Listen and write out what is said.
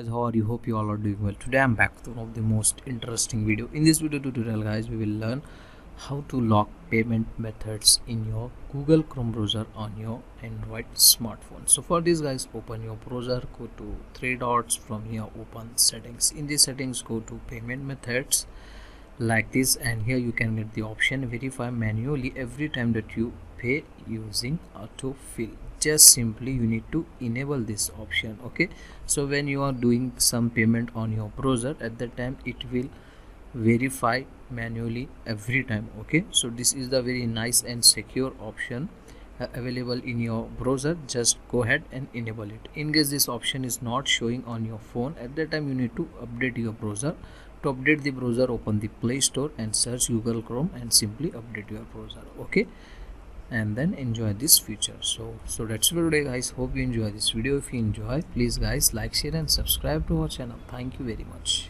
guys, how are you? Hope you all are doing well. Today I'm back with one of the most interesting video. In this video tutorial guys, we will learn how to lock payment methods in your Google Chrome browser on your Android smartphone. So for this guys, open your browser, go to three dots, from here open settings. In the settings, go to payment methods like this, and here you can get the option verify manually every time that you pay using autofill. Just simply you need to enable this option. Okay, so when you are doing some payment on your browser, at that time it will verify manually every time. Okay, so this is the very nice and secure option available in your browser. Just go ahead and enable it. In case this option is not showing on your phone, at that time you need to update your browser. To update the browser, open the Play Store and search Google Chrome and simply update your browser. Okay, and then enjoy this feature. So that's it for today guys. Hope you enjoy this video. If you enjoy, please guys like, share and subscribe to our channel. Thank you very much.